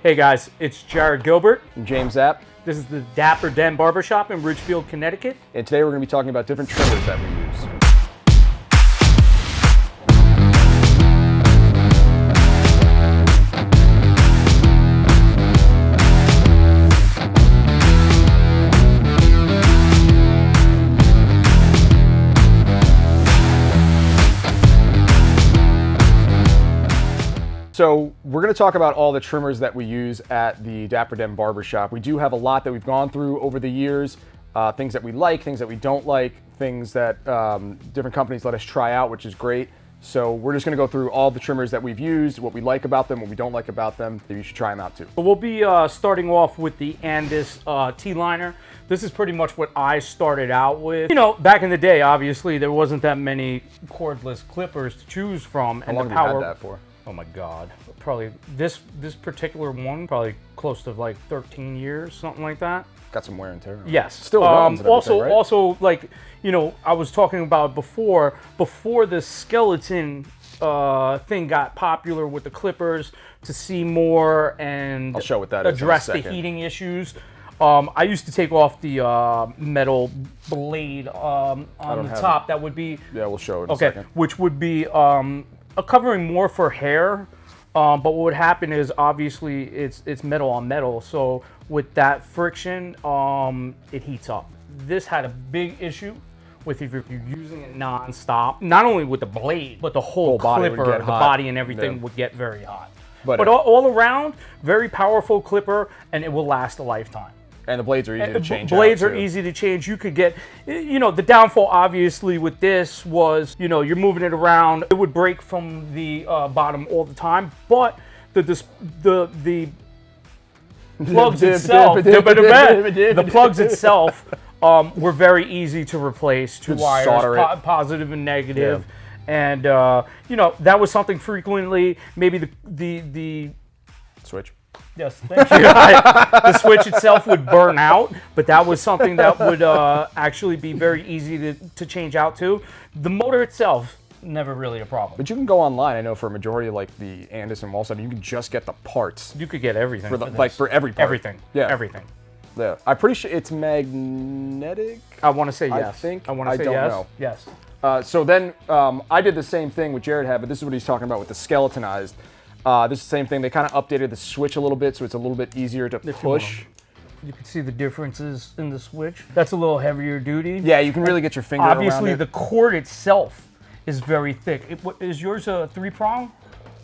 Hey guys, it's Jared Gilbert. I'm James Zapp. This is the Dapper Barbershop in Ridgefield, Connecticut. And today we're going to be talking about different trimmers that we use. So we're going to talk about all the trimmers that we use at the Dapper Barbershop. We do have a lot that we've gone through over the years, things that we like, things that we don't like, things that different companies let us try out, which is great. So we're just going to go through all the trimmers that we've used, what we like about them, what we don't like about them. Maybe you should try them out too. We'll be starting off with the Andis T-liner. This is pretty much what I started out with. You know, back in the day, obviously, there wasn't that many cordless clippers to choose from. How long have you had that for? Oh my God, probably this particular one, probably close to like 13 years, something like that. Got some wear and tear. Yes. Still runs and everything, right? Also, like, you know, I was talking about before the skeleton thing got popular with the clippers to see more and I'll show what that is address in a the second. heating issues. I used to take off the metal blade on the top. That would be... Yeah, we'll show it in a second. Which would be a covering more for hair. But what would happen is, obviously, it's metal on metal. So with that friction, it heats up. This had a big issue with if you're using it non-stop. Not only with the blade, but the whole clipper, the body and everything would get very hot. But all around, very powerful clipper, and it will last a lifetime. And the blades are easy to change. Blades are easy to change. You could get, you know, the downfall obviously with this was, you know, you're moving it around. It would break from the bottom all the time, but the plugs itself, the plugs itself were very easy to replace. Two wires, positive and negative. Yeah. And you know, that was something frequently. Maybe the switch. Yes, thank you. The switch itself would burn out, but that was something that would actually be very easy to change out to. The motor itself, never really a problem. But you can go online, I know, for a majority of like the Andis and Wahl stuff, you can just get the parts. You could get everything. For every part. Everything. Yeah. Everything. Yeah. I'm pretty sure it's magnetic. I want to say yes. I think. I want to say yes. I don't yes. know. Yes. So then I did the same thing with Jared had, but this is what he's talking about with the skeletonized. This is the same thing. They kind of updated the switch a little bit, so it's a little bit easier to push. You can see the differences in the switch. That's a little heavier duty. Yeah, you can really get your finger around it. Obviously, the cord itself is very thick. Is yours a 3-prong?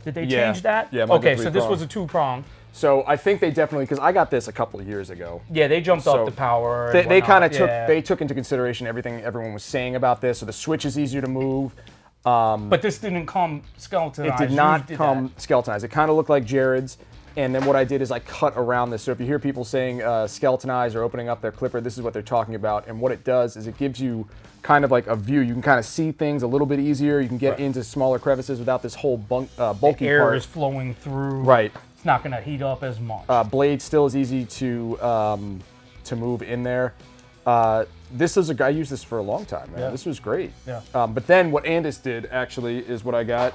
Did they change that? Yeah. Okay, so this was a 2-prong. So I think they definitely, because I got this a couple of years ago. Yeah, they jumped up the power. They kind of took into consideration everything everyone was saying about this. So the switch is easier to move. But this didn't come skeletonized. It did not come skeletonized. It kind of looked like Jared's. And then what I did is I cut around this. So if you hear people saying skeletonized or opening up their clipper, this is what they're talking about. And what it does is it gives you kind of like a view. You can kind of see things a little bit easier. You can get into smaller crevices without this whole bulky part. Air is flowing through. Right. It's not going to heat up as much. Blade still is easy to move in there. This is I used this for a long time, man. Yeah. This was great. Yeah. But then what Andis did actually is what I got,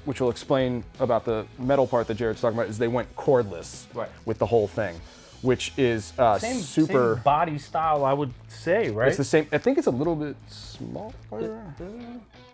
which will explain about the metal part that Jared's talking about, is they went cordless with the whole thing, which is super same body style, I would say, right? It's the same. I think it's a little bit smaller.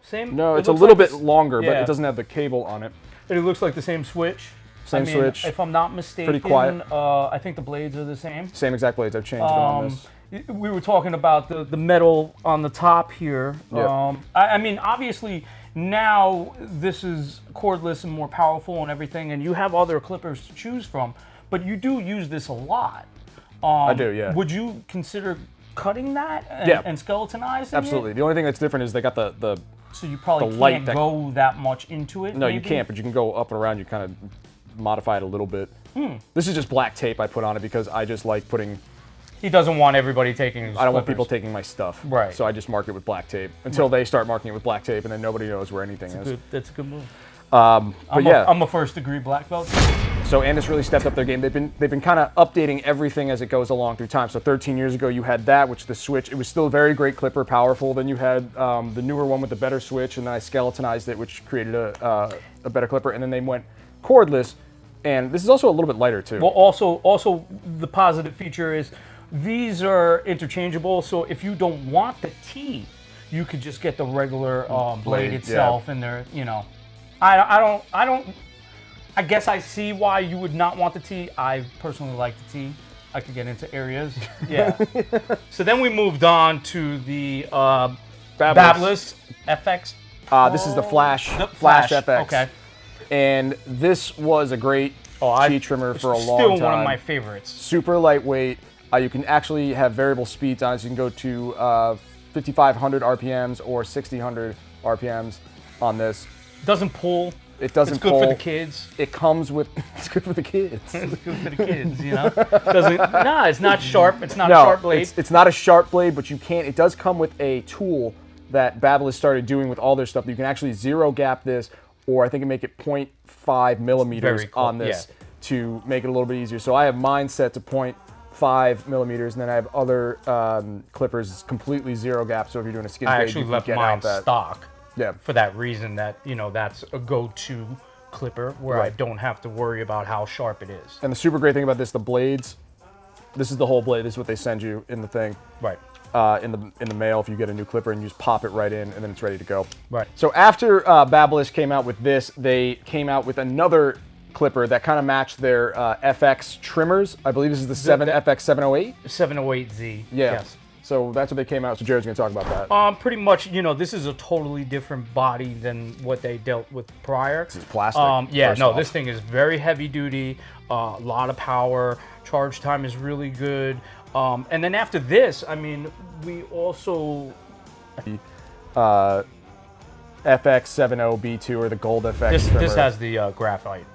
Same. No, it's a little bit longer, but it doesn't have the cable on it. And it looks like the same switch. Same switch. If I'm not mistaken, pretty quiet. I think the blades are the same. Same exact blades. I've changed it on this. We were talking about the metal on the top here. Yep. I mean, obviously, now this is cordless and more powerful and everything, and you have other clippers to choose from, but you do use this a lot. I do, yeah. Would you consider cutting that and skeletonizing Absolutely. it? The only thing that's different is they got the so you probably can't go that much into it? No, maybe? You can't, but you can go up and around. You kind of modify it a little bit. This is just black tape I put on it because I just like putting... He doesn't want everybody taking his I don't want people taking my stuff. Right. So I just mark it with black tape until they start marking it with black tape, and then nobody knows where anything is. That's a good move. I'm a first-degree black belt. So Andis really stepped up their game. They've been kind of updating everything as it goes along through time. So 13 years ago, you had that, which the switch, it was still a very great clipper, powerful. Then you had the newer one with the better switch, and then I skeletonized it, which created a better clipper. And then they went cordless, And this is also a little bit lighter too. Well, also the positive feature is these are interchangeable. So if you don't want the T, you could just get the regular blade itself, and they're, you know, I guess I see why you would not want the T. I personally like the T. I could get into areas. Yeah. So then we moved on to the Babyliss FX. This is the Flash FX. Okay. And this was a great tea trimmer for a long time. Still one of my favorites. Super lightweight. You can actually have variable speeds on it. So you can go to 5,500 RPMs or 6,000 RPMs on this. Doesn't pull. It doesn't pull. It's good for the kids. It comes with. It's good for the kids. It's good for the kids, you know. It's not sharp. It's not a sharp blade. It's not a sharp blade, but you can't. It does come with a tool that Babyliss started doing with all their stuff. You can actually zero gap this, or I think make it 0.5 millimeters on this to make it a little bit easier. So I have mine set to 0.5 millimeters, and then I have other clippers completely zero gap. So if you're doing a skin fade, actually left mine stock. Yeah. For that reason, that, you know, that's a go-to clipper where I don't have to worry about how sharp it is. And the super great thing about this, the blades, this is the whole blade. This is what they send you in the thing. Right. In the mail if you get a new clipper, and you just pop it right in, and then it's ready to go. Right. So after Babyliss came out with this, they came out with another clipper that kind of matched their FX trimmers. I believe this is the FX 708? 708Z. Yeah. Yes. So that's what they came out. So Jared's going to talk about that. Pretty much, you know, this is a totally different body than what they dealt with prior. This is plastic. This thing is very heavy duty, a lot of power. Charge time is really good. And then after this, I mean, we also... FX70 B2 or the gold FX trimmer. This has the graphite.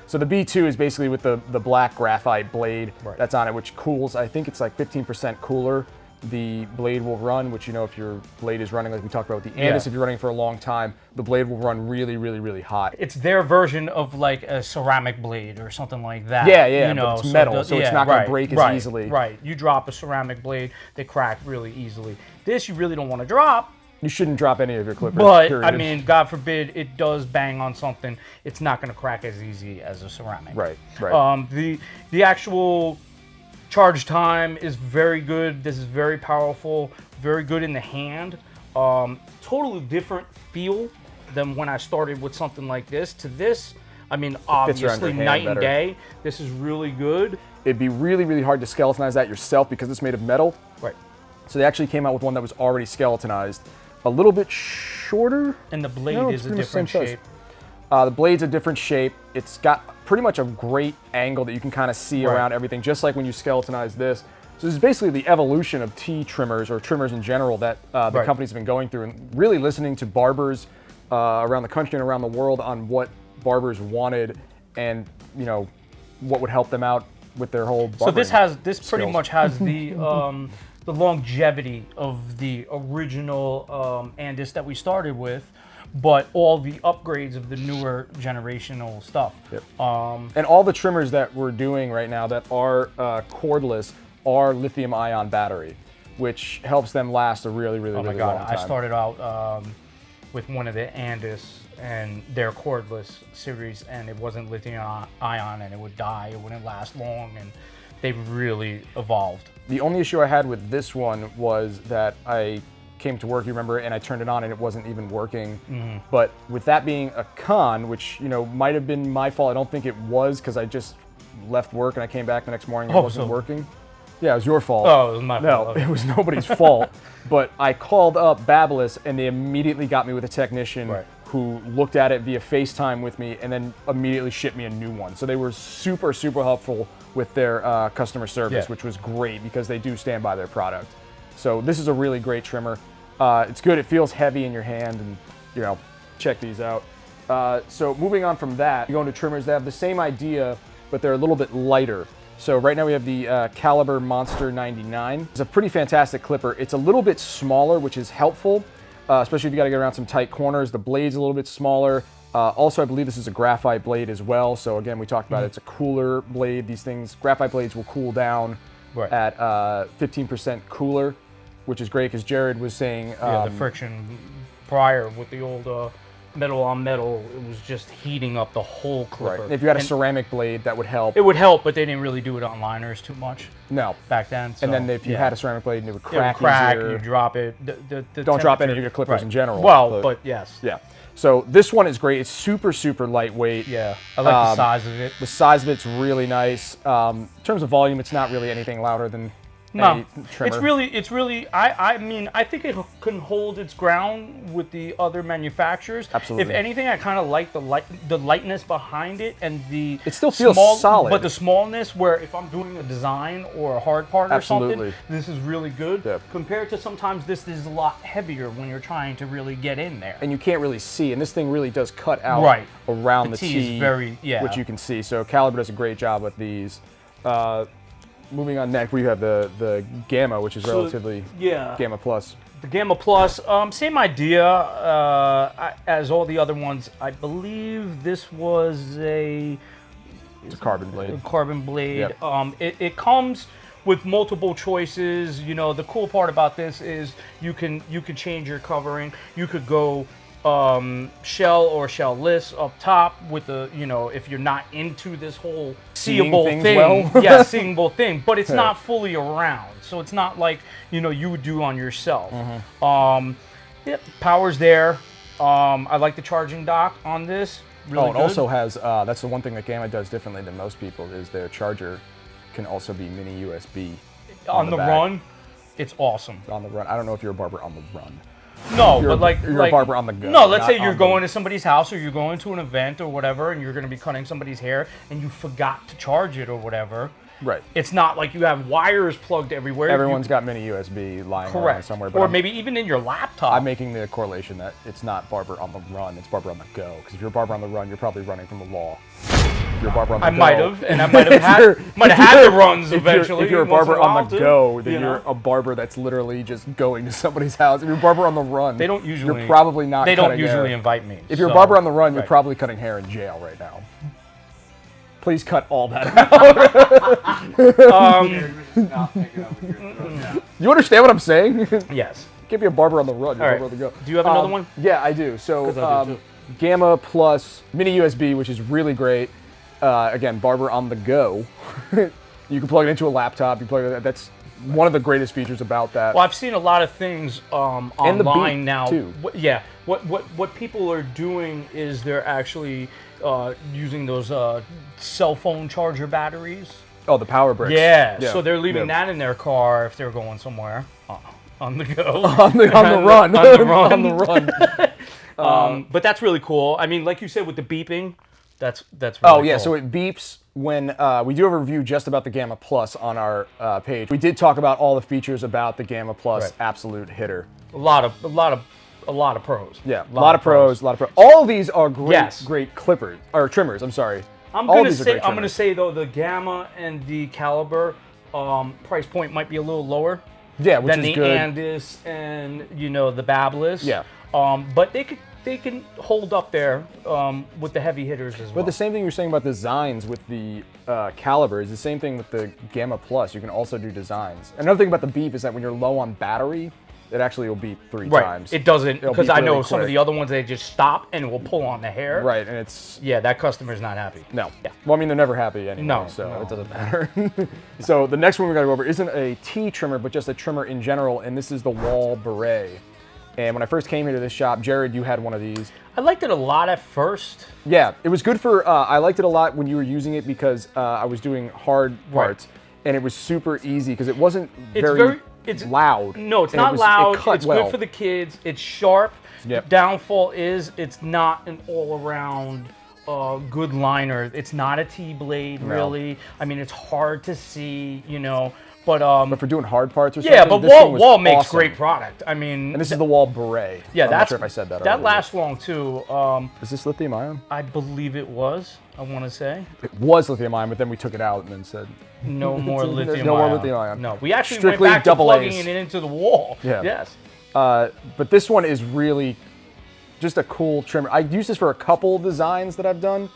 So the B2 is basically with the black graphite blade that's on it, which cools. I think it's like 15% cooler. The blade will run, which, you know, if your blade is running, like we talked about with the Andis, if you're running for a long time, the blade will run really, really, really hot. It's their version of like a ceramic blade or something like that. Yeah, you know, but it's metal, so it's not going to break as easily. Right. You drop a ceramic blade, they crack really easily. This you really don't want to drop. You shouldn't drop any of your clippers. But, period. I mean, God forbid it does bang on something, it's not going to crack as easy as a ceramic. Right. The actual charge time is very good. This is very powerful, very good in the hand. Totally different feel than when I started with something like this to this. I mean, obviously night and day. This is really good. It'd be really, really hard to skeletonize that yourself because it's made of metal. Right. So they actually came out with one that was already skeletonized. A little bit shorter. And the blade is a different shape. The blade's a different shape. It's got pretty much a great angle that you can kind of see around everything, just like when you skeletonize this. So this is basically the evolution of tea trimmers, or trimmers in general, that the companies have been going through, and really listening to barbers around the country and around the world on what barbers wanted, and, you know, what would help them out with their whole barbering. So this pretty much has the the longevity of the original Andis that we started with, but all the upgrades of the newer generational stuff. Yep. And all the trimmers that we're doing right now that are cordless are lithium-ion battery, which helps them last a really, really, really long time. I started out with one of the Andis and their cordless series, and it wasn't lithium-ion, and it would die, it wouldn't last long, and they've really evolved. The only issue I had with this one was that I came to work, you remember, and I turned it on and it wasn't even working. But with that being a con, which, you know, might have been my fault, I don't think it was, because I just left work and I came back the next morning and it wasn't working. Yeah, it was your fault. Oh, it was my fault. No, it was nobody's fault. But I called up Babyliss and they immediately got me with a technician who looked at it via FaceTime with me and then immediately shipped me a new one. So they were super, super helpful with their customer service, which was great because they do stand by their product. So this is a really great trimmer. It's good. It feels heavy in your hand, and, you know, check these out. So moving on from that, you go into trimmers. They have the same idea, but they're a little bit lighter. So right now we have the Caliber Monster 99. It's a pretty fantastic clipper. It's a little bit smaller, which is helpful, especially if you got to get around some tight corners. The blade's a little bit smaller. Also, I believe this is a graphite blade as well. So again, we talked about it's a cooler blade. These things, graphite blades will cool down at 15% cooler, which is great because Jared was saying... the friction prior with the old metal on metal, it was just heating up the whole clipper. Right. If you had a ceramic blade, that would help. It would help, but they didn't really do it on liners too much. No. Back then. So, And then if you had a ceramic blade, it would crack, you drop it. Don't drop any of your clippers in general. Well, but yes. Yeah. So this one is great. It's super, super lightweight. Yeah, I like the size of it. The size of it's really nice. In terms of volume, it's not really anything louder than No, trimmer. it's really. I mean, I think it can hold its ground with the other manufacturers. Absolutely. If anything, I kind of like the lightness behind it and the. It still feels solid. But the smallness, where if I'm doing a design or a hard part or Absolutely. something, this is really good. Yep. Compared to sometimes this is a lot heavier when you're trying to really get in there. And you can't really see, and this thing really does cut out around the T. Is very, which you can see. So Caliber does a great job with these. Moving on next, we have the Gamma, which is relatively Gamma Plus. The Gamma Plus, same idea as all the other ones. I believe this was It's a carbon blade. Carbon blade. Yep. It comes with multiple choices. You know, the cool part about this is you can change your covering. You could go shell or shell-less up top with the, you know, if you're not into this whole seeable thing. Yeah, seeable thing, but it's not fully around. So it's not like, you know, you would do on yourself. Power's there. I like the charging dock on this. Really it also has, that's the one thing that Gamma does differently than most people, is their charger can also be mini USB. On the run, it's awesome. On the run. I don't know if you're a barber on the run. No, but you're a barber on the go. No, let's say you're going to somebody's house or you're going to an event or whatever, and you're going to be cutting somebody's hair, and you forgot to charge it or whatever. Right. It's not like you have wires plugged everywhere. Everyone's got mini USB lying around somewhere. But or maybe even in your laptop. I'm making the correlation that it's not barber on the run, it's barber on the go. Because if you're a barber on the run, you're probably running from the law. If you're a barber on the go, might have, and I might have had the runs eventually. If you're a barber on the go, then you're a barber that's literally just going to somebody's house. If you're a barber on the run, they don't usually. You're probably not. They don't cutting usually hair. invite me. If you're a barber on the run, you're probably cutting hair in jail right now. Please cut all that out. You understand what I'm saying? Yes. Can't be a barber on the run. You're a barber on the go. Do you have another one? Yeah, I do. So Gamma Plus mini USB, which is really great. Again, barber on the go. You can plug it into a laptop. You plug it. That's one of the greatest features about that. Well, I've seen a lot of things online now. Too. What people are doing is they're actually using those cell phone charger batteries. Oh, the power bricks. Yeah. So they're leaving that in their car if they're going somewhere on the go. on the run. On the run. But that's really cool. I mean, like you said with the beeping, that's really cool. So it beeps when we do have a review just about the Gamma Plus on our page. We did talk about all the features about the Gamma Plus absolute hitter. A lot of pros. Yeah, a lot of pros. All of these are great, great clippers or trimmers. I'm sorry. I'm gonna say though the Gamma and the Caliber price point might be a little lower. Yeah, which than is the good. Andis and the Babyliss. Yeah. But they can hold up there with the heavy hitters as well. But the same thing you were saying about designs with the Caliber is the same thing with the Gamma Plus. You can also do designs. Another thing about the beep is that when you're low on battery, it actually will beep 3 times. It doesn't, because I know really some of quick. the other ones they just stop and will pull on the hair. Right, and it's that customer's not happy. No. Yeah. Well, I mean, they're never happy anyway, so it doesn't matter. So the next one we got to go over isn't a T trimmer, but just a trimmer in general, and this is the Wahl Beret. And when I first came here to this shop, Jared, you had one of these. I liked it a lot at first. Yeah, it was good for, I liked it a lot when you were using it because I was doing hard parts, and it was super easy because it wasn't very loud. No, it's not loud. It cut it's well. good for the kids. It's sharp. Yep. The downfall is it's not an all-around good liner. It's not a T-blade, really. I mean, it's hard to see, But for doing hard parts or something, yeah, but this thing was Wahl makes awesome. great product. I mean, and this is the Wahl Beret. Yeah, I'm not sure if I said that. That lasts long too. Is this lithium ion? I believe it was. I want to say it was lithium ion, but then we took it out and then said no more lithium ion. No more lithium ion. No, we actually Strictly went back to plugging A's. it into the wall. Yeah. Yes. But this one is really just a cool trimmer. I use this for a couple designs that I've done,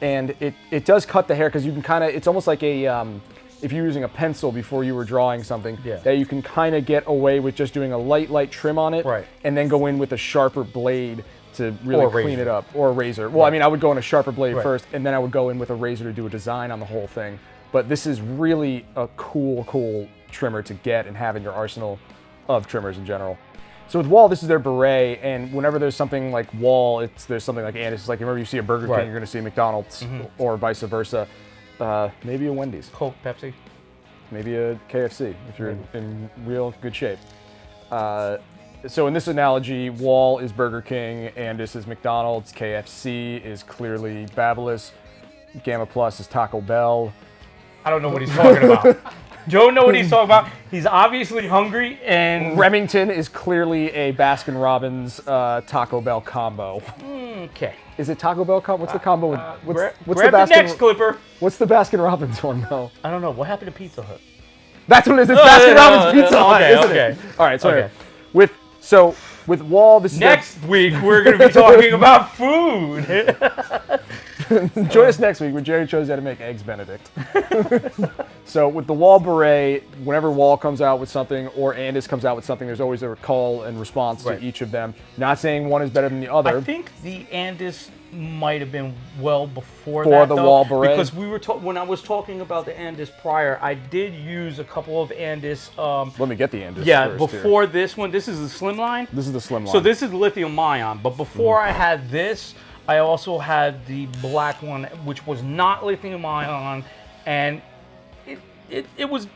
and it does cut the hair because you can kind of. It's almost like a. If you're using a pencil before you were drawing something, that you can kind of get away with just doing a light trim on it, and then go in with a sharper blade to really Or a clean razor. it up, or a razor. Well, I mean, I would go in a sharper blade Right. first, and then I would go in with a razor to do a design on the whole thing. But this is really a cool trimmer to get and have in your arsenal of trimmers in general. So with Wahl, this is their Beret, and whenever there's something like Wahl, there's something like Andis. It's like whenever you see a Burger King, Right. you're going to see a McDonald's, or vice versa. Maybe a Wendy's, Coke, Pepsi. maybe a KFC if you're in real good shape. So in this analogy, Wahl is Burger King, Andis is McDonald's, KFC is clearly Babyliss, Gamma Plus is Taco Bell. I don't know what he's talking about. Don't know what he's talking about. He's obviously hungry, and Remington is clearly a Baskin Robbins Taco Bell combo. okay. Is it Taco Bell combo? What's the combo with what's Grab the next clipper. What's the Baskin Robbins one though? I don't know. What happened to Pizza Hut? That's what it is. It's Baskin Robbins Pizza Hut, okay, isn't okay. it? All right, so Okay. anyway, with Wahl, this is Next week, we're going to be talking about food. join us next week when Jerry shows you how to make eggs Benedict. So with the Wahl Beret, whenever Wahl comes out with something or Andis comes out with something, there's always a call and response Right. to each of them. Not saying one is better than the other. I think the Andis might have been well before For that, the though, Wahl Beret? because we were when I was talking about the Andis prior, I did use a couple of Andis. Let me get the Andis Yeah, first here. before this one, this is the Slimline. This is the Slimline. So this is lithium ion, but before I had this, I also had the black one, which was not lithium ion, and it was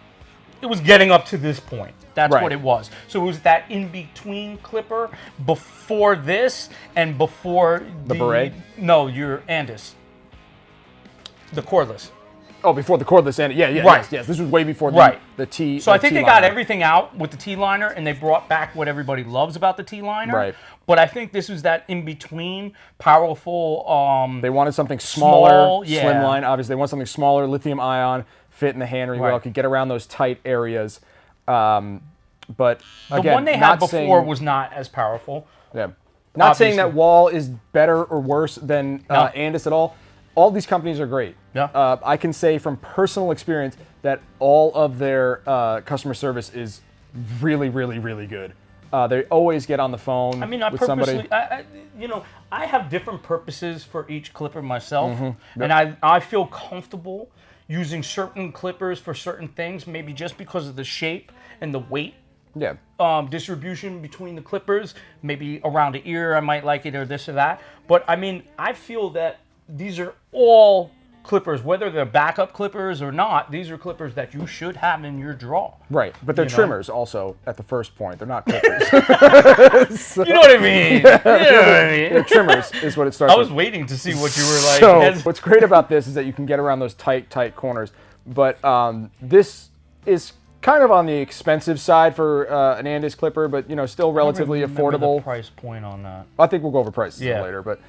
getting up to this point. That's Right. what it was. So it was that in between clipper before this and before The Beret? No, your Andis, the cordless. Oh, before the cordless Andis. Yeah, Right. yes. This was way before Right. the T. So I think they got T-liner. everything out with the T-liner, and they brought back what everybody loves about the T-liner. Right. But I think this was that in-between, powerful. They wanted something smaller, Small, yeah. Slimline. Obviously, they want something smaller, lithium ion, fit in the hand really well, Right. could get around those tight areas. But the again, one they had not before saying, was not as powerful. yeah. Not saying that obviously. Wahl is better or worse than No. Andis at all. All these companies are great. Yeah. I can say from personal experience that all of their customer service is really, really, really good. They always get on the phone I mean, I with purposely, somebody. I have different purposes for each clipper myself, Mm-hmm. and I feel comfortable using certain clippers for certain things, maybe just because of the shape and the weight. Yeah. Distribution between the clippers, maybe around the ear I might like it or this or that. But I mean, I feel that these are all clippers, whether they're backup clippers or not, these are clippers that you should have in your drawer. Right, but they're You know? trimmers also at the first point. They're not clippers. You know what I mean? You know what I They're mean? trimmers is what it starts I was with. waiting to see what you were like. So as- what's great about this is that you can get around those tight corners. But this is kind of on the expensive side for an Andis clipper, but still relatively remember the affordable. price point on that. I think we'll go over prices Yeah. later. But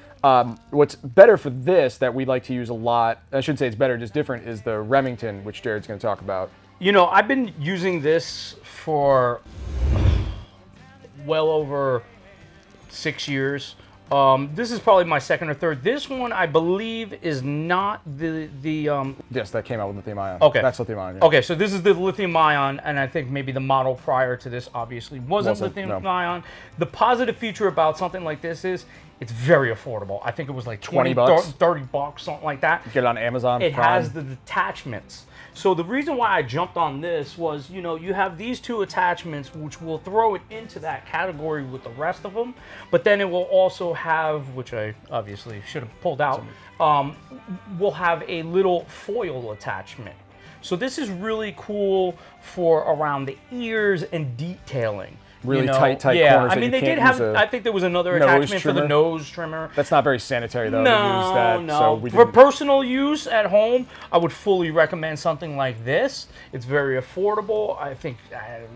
what's better for this that we like to use a lot, I shouldn't say it's better, just different, is the Remington, which Jared's going to talk about. I've been using this for well over 6 years. This is probably my second or third. This one, I believe, is not the Yes, that came out with lithium ion. Okay. That's lithium ion. Yeah. Okay, so this is the lithium ion, and I think maybe the model prior to this obviously wasn't lithium no. ion. The positive feature about something like this is it's very affordable. I think it was like 20 bucks? 30 bucks, something like that. Get it on Amazon. It Prime. has the detachments. So the reason why I jumped on this was, you have these two attachments, which will throw it into that category with the rest of them, but then it will also have, which I obviously should have pulled out, will have a little foil attachment. So this is really cool for around the ears and detailing. Really tight yeah, corners I that mean, you they did can't have, use a I think there was another nose attachment for the trimmer. nose trimmer. That's not very sanitary though to use that. No. So we For didn't- personal use at home, I would fully recommend something like this. It's very affordable. I think,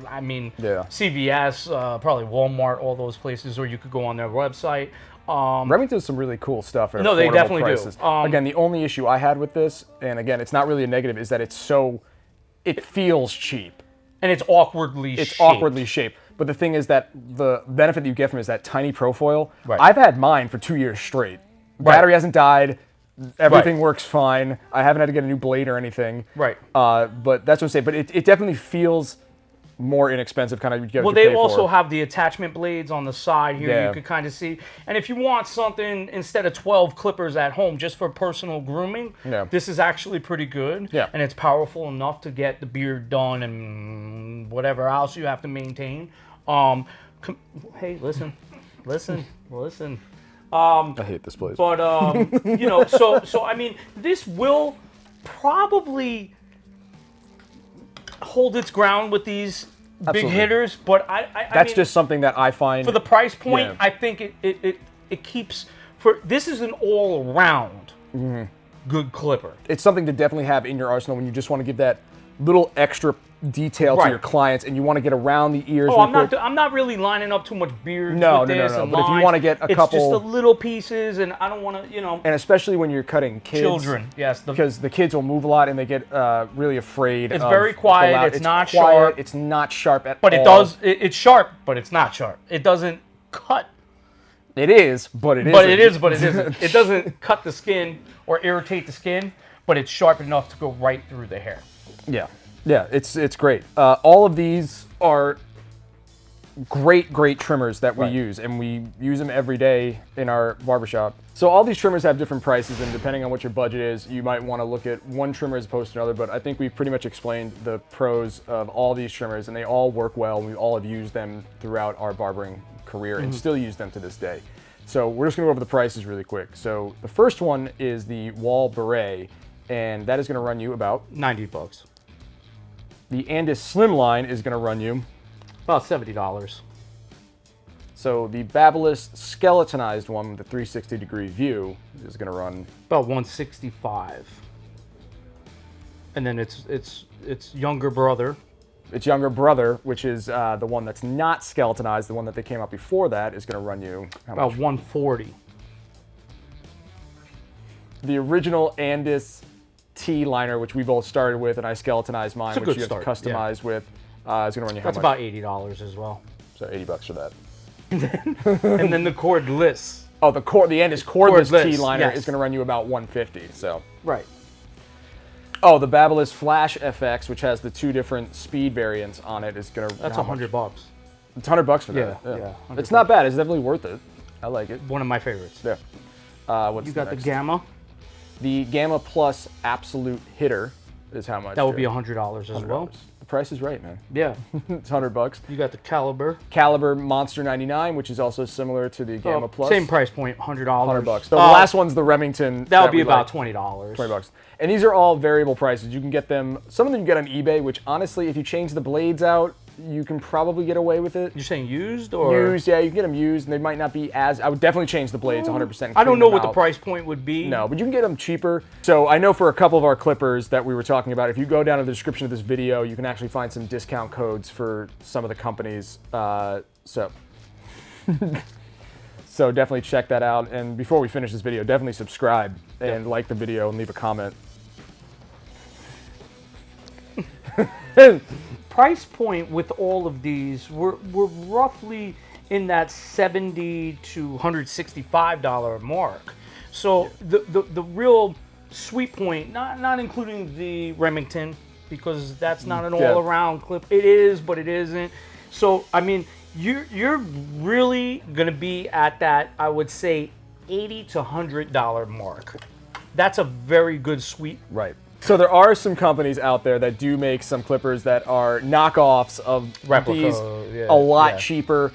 I mean, Yeah. CVS, probably Walmart, all those places, or you could go on their website. Remington does some really cool stuff at No, they affordable definitely do. prices. Again, the only issue I had with this, and again, it's not really a negative, is that it feels cheap. And it's awkwardly It's shaped. awkwardly shaped. But the thing is that the benefit that you get from it is that tiny profile. Right. I've had mine for 2 years straight. Right. Battery hasn't died. Everything works fine. I haven't had to get a new blade or anything. Right. But that's what I'm saying. But it definitely feels more inexpensive, kind of. You get well, what you they pay also for. have the attachment blades on the side here. Yeah. You could kind of see. And if you want something instead of 12 clippers at home just for personal grooming, Yeah. this is actually pretty good. Yeah. And it's powerful enough to get the beard done and whatever else you have to maintain. Hey, listen. I hate this place. But so I mean, this will probably hold its ground with these big Absolutely. hitters. But That's mean, just something that I find for the price point. Yeah. I think it keeps for this is an all around good clipper. It's something to definitely have in your arsenal when you just want to give that little extra detail to Right. your clients and you want to get around the ears. Oh, real quick. I'm not really lining up too much beards No, with no, no, this. no. And But if you lines. wanna get a it's couple- just the little pieces, and I don't want to, And especially when you're cutting kids. children. Yes, Because the kids will move a lot and they get really afraid. It's of very the quiet, loud- it's not quiet, sharp. It's not sharp at but all. it does. It's sharp, but it's not sharp. It doesn't cut. It is, but it isn't. But it is, but it isn't. It doesn't cut the skin or irritate the skin, but it's sharp enough to go right through the hair. Yeah, yeah, it's great. All of these are great trimmers that we Right. use, and we use them every day in our barbershop. So all these trimmers have different prices, and depending on what your budget is, you might want to look at one trimmer as opposed to another, but I think we've pretty much explained the pros of all these trimmers, and they all work well, and we all have used them throughout our barbering career and still use them to this day. So we're just going to go over the prices really quick. So the first one is the Wahl Beret, and that is going to run you about $90. the Andis Slimline is going to run you. About $70. So the Babyliss skeletonized one with the 360-degree view is going to run About $165. And then its younger brother. its younger brother, which is the one that's not skeletonized, the one that they came out before that, is going to run you how About much? $140. The original Andis T liner, which we both started with, and I skeletonized mine, a which good you have to start, yeah. customize with, is going to run you how That's much? about $80 as well. So $80 for that. And then the cordless. Oh, the Andis cordless T Cordless, liner yes. is going to run you about $150. So. Right. Oh, the Babyliss Flash FX, which has the two different speed variants on it, is gonna. That's how much? $100. It's $100 for that. Yeah, yeah, It's not bad. It's definitely worth it. I like it. One of my favorites. Yeah. What's You got the next? Gamma. The Gamma Plus Absolute Hitter is how much? That would be Joe? $100 as well. The price is right, man. Yeah. It's $100. You got the Caliber. Caliber Monster 99, which is also similar to the Gamma Plus. Same price point, $100. $100. The last one's the Remington. That would be we about like. $20. $20. And these are all variable prices. You can get them, some of them you get on eBay, which honestly, if you change the blades out, you can probably get away with it. You're saying used or? Used, yeah, you can get them used, and they might not be as, I would definitely change the blades 100%. I don't know clean what them the out. price point would be. No, but you can get them cheaper. So I know for a couple of our clippers that we were talking about, if you go down to the description of this video, you can actually find some discount codes for some of the companies. So definitely check that out. And before we finish this video, definitely subscribe and like the video and leave a comment. Price point with all of these, we're roughly in that $70 to $165 mark. So the real sweet point, not including the Remington, because that's not an all-around clip. It is, but it isn't. So I mean, you're really gonna be at that, I would say, $80 to $100 mark. That's a very good sweet. Right. So there are some companies out there that do make some clippers that are knockoffs of Replica, these yeah, a lot yeah. cheaper.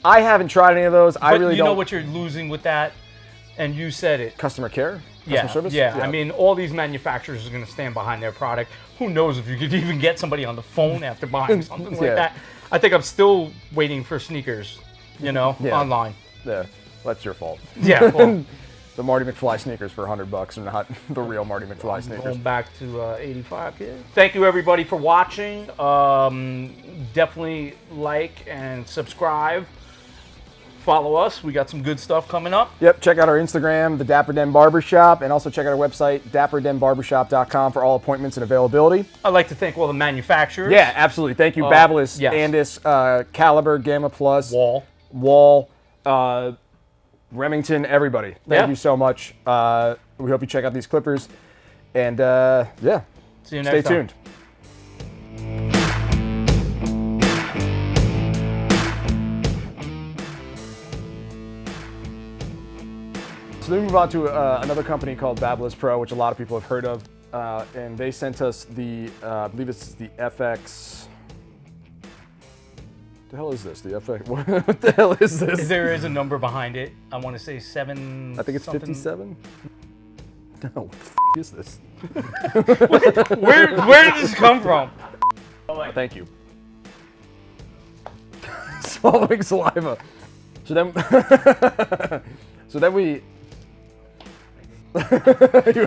I haven't tried any of those. I But really you don't. know what you're losing with that, and you said it. Customer care? Customer service? Yeah. I mean, all these manufacturers are going to stand behind their product. Who knows if you could even get somebody on the phone after buying something like Yeah. that. I think I'm still waiting for sneakers, online. Yeah, that's your fault. Yeah, well, The Marty McFly sneakers for $100 are not the real Marty McFly sneakers. going back to 85 kids. Thank you everybody for watching. Definitely like and subscribe. Follow us. We got some good stuff coming up. Yep, check out our Instagram, the Dapper Den Barbershop, and also check out our website, dapperdenbarbershop.com for all appointments and availability. I'd like to thank all the manufacturers. Yeah, absolutely. Thank you, Babyliss, yes. Andis, Caliber, Gamma Plus, Wahl. Remington, everybody. Thank you so much. We hope you check out these clippers. And yeah, See you next stay time. tuned. So then we move on to another company called Babyliss Pro, which a lot of people have heard of. And they sent us the, I believe it's the FX. What the hell is this? The FX, what the hell is this? There is a number behind it. I want to say 7. I think it's something. 57. No, what the is this? Where did this come from? Thank you. Swallowing saliva. So then, we. You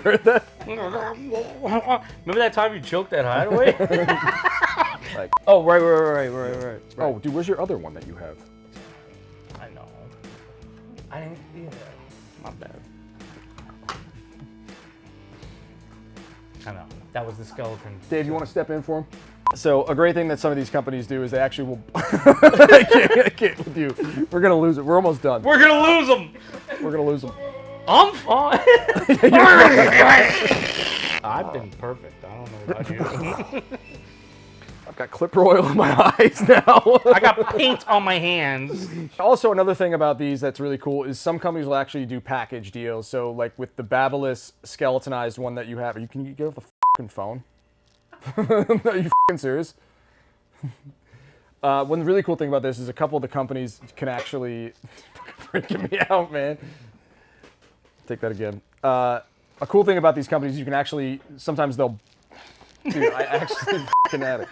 heard that? Remember that time you choked that hideaway? Like, oh, right. oh, dude, where's your other one that you have? I know. I didn't. Yeah, my bad. I know. That was the skeleton. Dave, you want to step in for him? So a great thing that some of these companies do is they actually will. I can't with you. We're gonna lose it. We're almost done. We're gonna lose them. We're gonna lose them. I'm fine. I've been perfect. I don't know about you. I've got clipper oil in my eyes now. I got paint on my hands. Also, another thing about these that's really cool is some companies will actually do package deals. So, like with the Babyliss skeletonized one that you have, can you get off the fucking phone? Are you fucking serious? One really cool thing about this is a couple of the companies can actually freaking me out, man. Take that again. A cool thing about these companies, you can actually sometimes they'll. Dude, I actually fucking had it.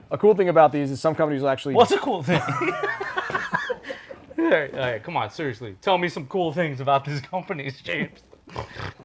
A cool thing about these is some companies will actually. What's a cool thing? All right, come on, seriously. Tell me some cool things about these companies, James.